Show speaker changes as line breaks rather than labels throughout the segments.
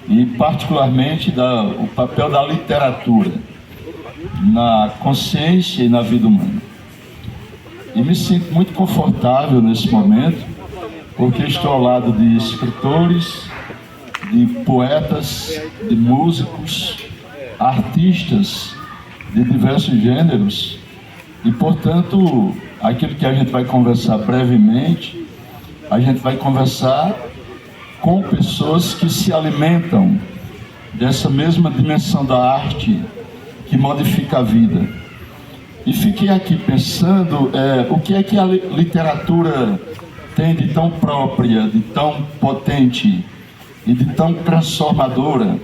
e particularmente o papel da literatura na consciência e na vida humana. E me sinto muito confortável nesse momento, porque estou ao lado de escritores, de poetas, de músicos, artistas de diversos gêneros, e portanto, aquilo que a gente vai conversar brevemente, a gente vai conversar com pessoas que se alimentam dessa mesma dimensão da arte que modifica a vida. E fiquei aqui pensando o que é que a literatura tem de tão própria, de tão potente e de tão transformadora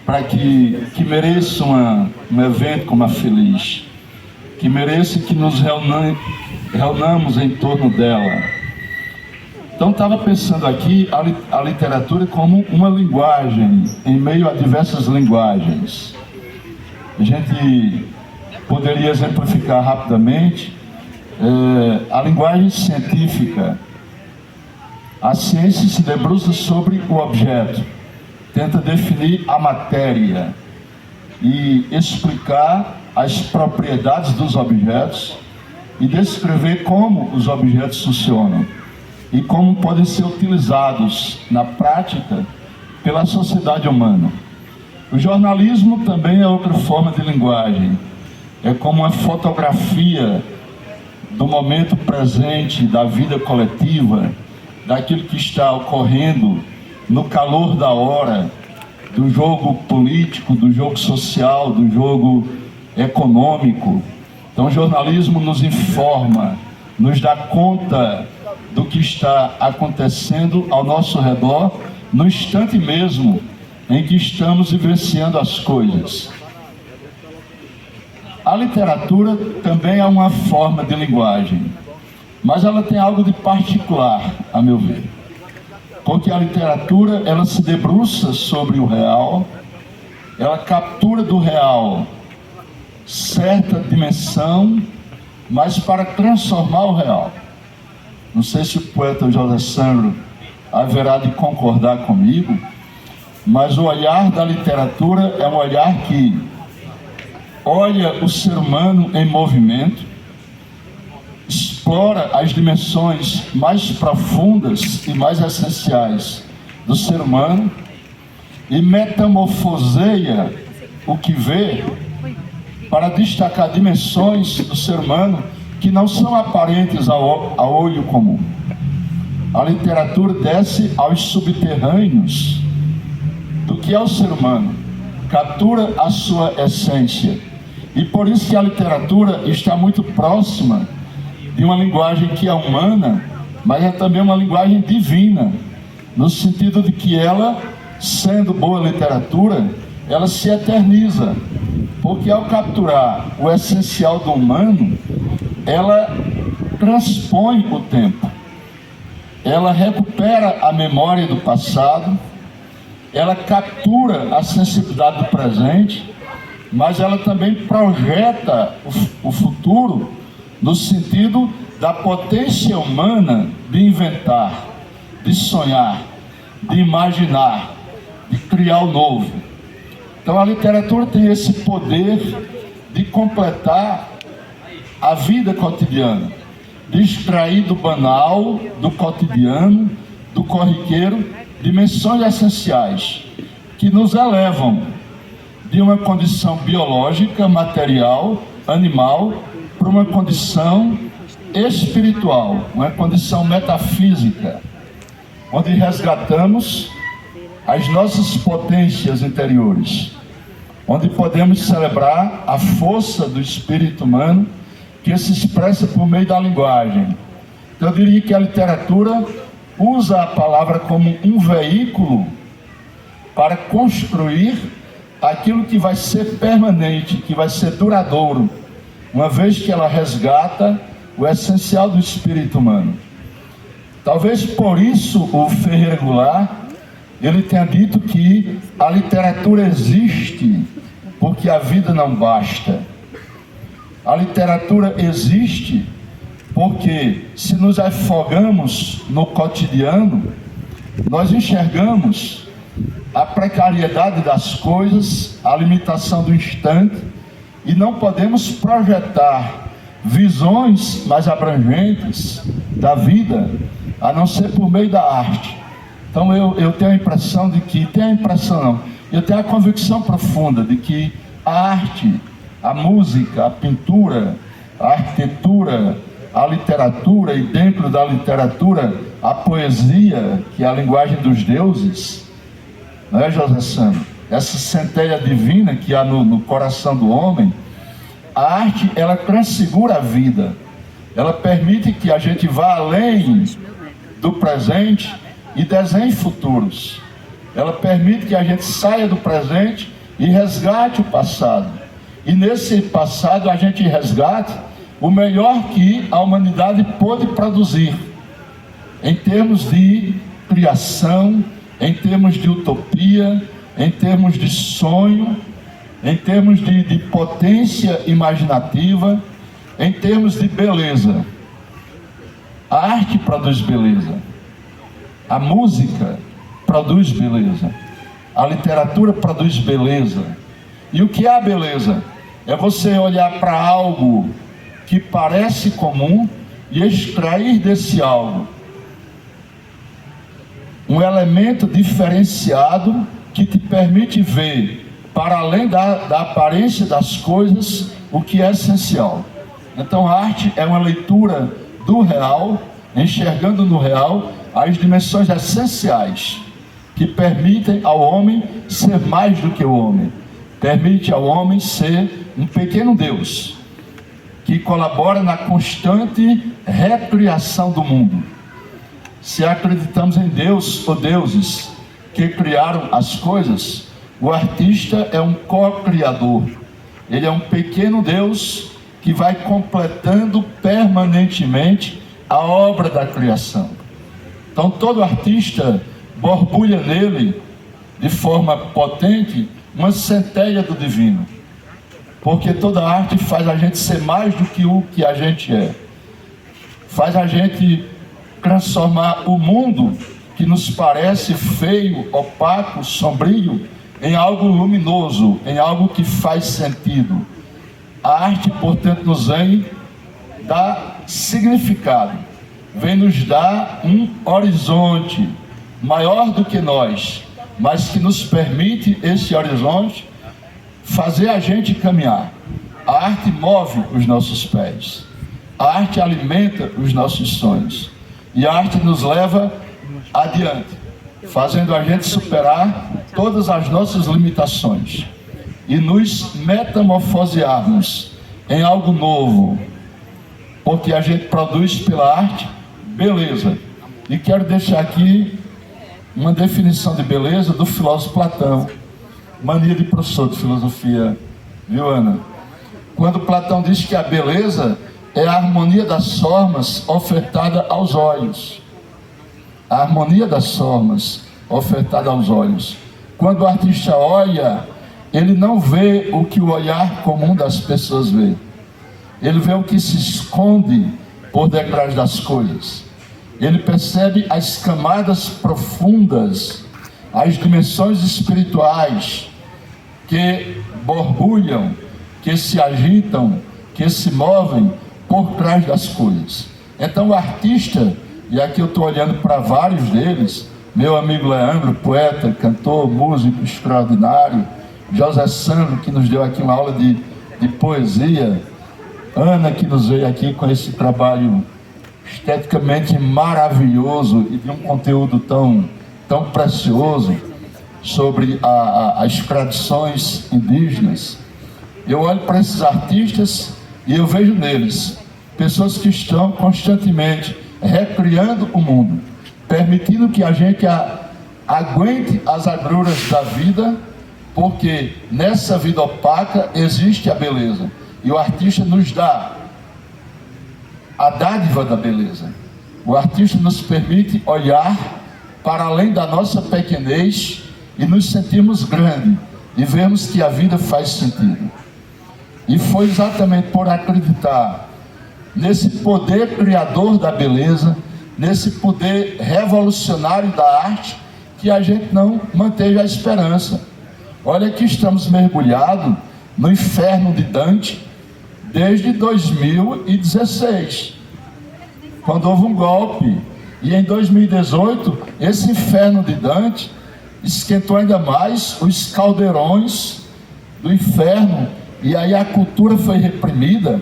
para que mereça um evento como a Feliz, que mereça que nos reunamos em torno dela. Então estava pensando aqui a literatura como uma linguagem, em meio a diversas linguagens. A gente poderia exemplificar rapidamente a linguagem científica. A ciência se debruça sobre o objeto, tenta definir a matéria e explicar as propriedades dos objetos e descrever como os objetos funcionam e como podem ser utilizados na prática pela sociedade humana. O jornalismo também é outra forma de linguagem. É como uma fotografia do momento presente, da vida coletiva, daquilo que está ocorrendo no calor da hora, do jogo político, do jogo social, do jogo econômico. Então o jornalismo nos informa, nos dá conta do que está acontecendo ao nosso redor, no instante mesmo em que estamos vivenciando as coisas. A literatura também é uma forma de linguagem, mas ela tem algo de particular, a meu ver. Porque a literatura, ela se debruça sobre o real, ela captura do real certa dimensão, mas para transformar o real. Não sei se o poeta José Sandro haverá de concordar comigo, mas o olhar da literatura é um olhar que olha o ser humano em movimento, explora as dimensões mais profundas e mais essenciais do ser humano e metamorfoseia o que vê para destacar dimensões do ser humano que não são aparentes ao olho comum. A literatura desce aos subterrâneos do que é o ser humano, captura a sua essência. E por isso que a literatura está muito próxima de uma linguagem que é humana, mas é também uma linguagem divina, no sentido de que ela, sendo boa literatura, ela se eterniza, porque ao capturar o essencial do humano, ela transpõe o tempo, ela recupera a memória do passado, ela captura a sensibilidade do presente, mas ela também projeta o futuro no sentido da potência humana de inventar, de sonhar, de imaginar, de criar o novo. Então a literatura tem esse poder de completar a vida cotidiana, de extrair do banal, do cotidiano, do corriqueiro, dimensões essenciais que nos elevam de uma condição biológica, material, animal, para uma condição espiritual, uma condição metafísica, onde resgatamos as nossas potências interiores, onde podemos celebrar a força do espírito humano que se expressa por meio da linguagem. Então, eu diria que a literatura usa a palavra como um veículo para construir aquilo que vai ser permanente, que vai ser duradouro, uma vez que ela resgata o essencial do espírito humano. Talvez por isso o Ferreira Goulart, ele tenha dito que a literatura existe porque a vida não basta. A literatura existe porque, se nos afogamos no cotidiano, nós enxergamos a precariedade das coisas, a limitação do instante, e não podemos projetar visões mais abrangentes da vida, a não ser por meio da arte. Então eu tenho a impressão de que, eu tenho a convicção profunda de que a arte, a música, a pintura, a arquitetura, a literatura, e dentro da literatura, a poesia, que é a linguagem dos deuses, não é, José Sandro? Essa centelha divina que há no coração do homem, a arte, ela transfigura a vida, ela permite que a gente vá além do presente e desenhe futuros. Ela permite que a gente saia do presente e resgate o passado. E nesse passado a gente resgate o melhor que a humanidade pôde produzir, em termos de criação, em termos de utopia, em termos de sonho, em termos de potência imaginativa, em termos de beleza. A arte produz beleza, a música produz beleza, a literatura produz beleza. E o que é a beleza? É você olhar para algo que parece comum e extrair desse algo um elemento diferenciado que te permite ver, para além da aparência das coisas, o que é essencial. Então a arte é uma leitura do real, enxergando no real as dimensões essenciais que permitem ao homem ser mais do que o homem, permite ao homem ser um pequeno Deus que colabora na constante recriação do mundo. Se acreditamos em Deus ou deuses que criaram as coisas, o artista é um co-criador. Ele é um pequeno Deus que vai completando permanentemente a obra da criação. Então todo artista borbulha nele, de forma potente, uma centelha do divino. Porque toda arte faz a gente ser mais do que o que a gente é. Faz a gente transformar o mundo que nos parece feio, opaco, sombrio, em algo luminoso, em algo que faz sentido. A arte, portanto, nos vem dar significado, vem nos dar um horizonte maior do que nós, mas que nos permite esse horizonte fazer a gente caminhar. A arte move os nossos pés, a arte alimenta os nossos sonhos, e a arte nos leva adiante, fazendo a gente superar todas as nossas limitações e nos metamorfosearmos em algo novo, porque a gente produz pela arte beleza. E quero deixar aqui uma definição de beleza do filósofo Platão, mania de professor de filosofia, viu, Ana? Quando Platão diz que a beleza é a harmonia das formas ofertada aos olhos. A harmonia das formas ofertada aos olhos. Quando o artista olha, ele não vê o que o olhar comum das pessoas vê. Ele vê o que se esconde por detrás das coisas. Ele percebe as camadas profundas, as dimensões espirituais que borbulham, que se agitam, que se movem por trás das coisas. Então o artista, e aqui eu estou olhando para vários deles, meu amigo Leandro, poeta, cantor, músico extraordinário, José Sandro, que nos deu aqui uma aula de poesia, Ana, que nos veio aqui com esse trabalho esteticamente maravilhoso e de um conteúdo tão precioso sobre as tradições indígenas. Eu olho para esses artistas e eu vejo neles pessoas que estão constantemente recriando o mundo, permitindo que a gente aguente as agruras da vida, porque nessa vida opaca existe a beleza, e o artista nos dá a dádiva da beleza. O artista nos permite olhar para além da nossa pequenez e nos sentirmos grandes e vemos que a vida faz sentido. E foi exatamente por acreditar nesse poder criador da beleza, nesse poder revolucionário da arte, que a gente não mantenha a esperança. Olha que estamos mergulhados no inferno de Dante desde 2016, quando houve um golpe. E em 2018, esse inferno de Dante esquentou ainda mais os caldeirões do inferno, e aí a cultura foi reprimida,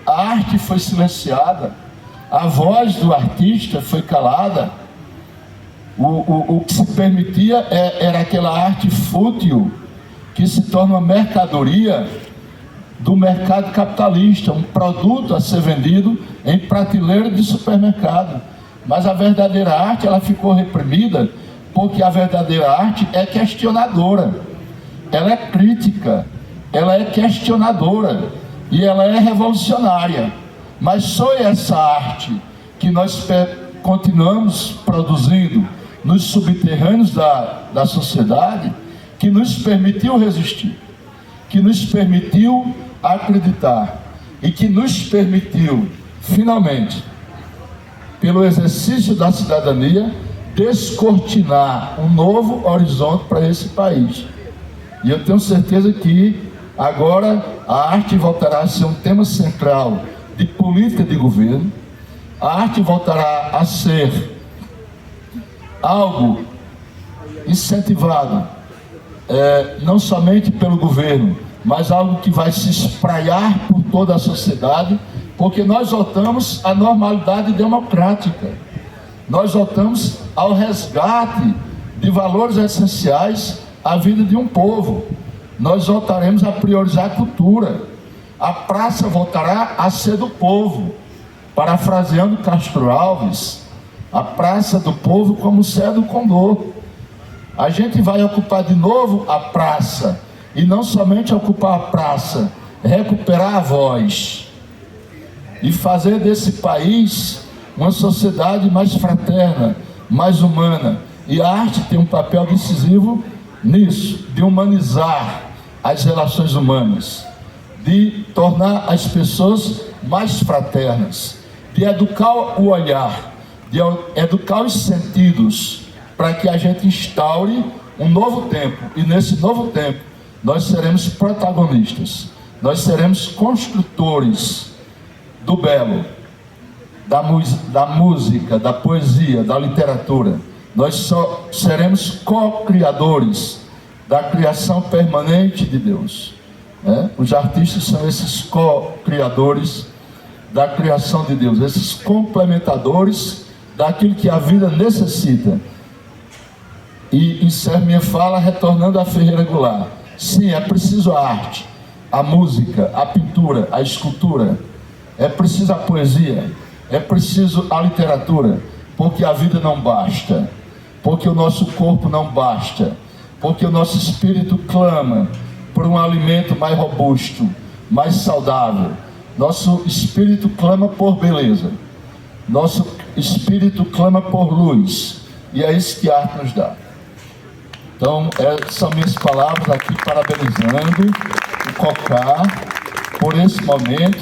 a arte foi silenciada, a voz do artista foi calada. O que se permitia era aquela arte fútil que se torna uma mercadoria do mercado capitalista, um produto a ser vendido em prateleira de supermercado. Mas a verdadeira arte, ela ficou reprimida, porque a verdadeira arte é questionadora, ela é crítica, ela é questionadora e ela é revolucionária. Mas só essa arte que nós continuamos produzindo nos subterrâneos da sociedade, que nos permitiu resistir, que nos permitiu acreditar e que nos permitiu, finalmente, pelo exercício da cidadania, descortinar um novo horizonte para esse país. E eu tenho certeza que agora a arte voltará a ser um tema central de política de governo, a arte voltará a ser algo incentivado, não somente pelo governo, mas algo que vai se espraiar por toda a sociedade, porque nós voltamos à normalidade democrática, nós voltamos ao resgate de valores essenciais à vida de um povo, nós voltaremos a priorizar a cultura, a praça voltará a ser do povo, parafraseando Castro Alves, a praça do povo como sede do Condor. A gente vai ocupar de novo a praça, e não somente ocupar a praça, recuperar a voz e fazer desse país uma sociedade mais fraterna, mais humana. E a arte tem um papel decisivo nisso, de humanizar as relações humanas, de tornar as pessoas mais fraternas, de educar o olhar, de educar os sentidos, para que a gente instaure um novo tempo. E nesse novo tempo nós seremos protagonistas, nós seremos construtores do belo, da música, da poesia, da literatura. Nós só seremos co-criadores da criação permanente de Deus. Os artistas são esses co-criadores da criação de Deus, esses complementadores daquilo que a vida necessita. E encerro minha fala retornando à Ferreira Goulart. Sim, é preciso a arte, a música, a pintura, a escultura, é preciso a poesia, é preciso a literatura, porque a vida não basta, porque o nosso corpo não basta, porque o nosso espírito clama por um alimento mais robusto, mais saudável. Nosso espírito clama por beleza, nosso espírito clama por luz, e é isso que a arte nos dá. Então, são minhas palavras aqui parabenizando o COCAR por esse momento.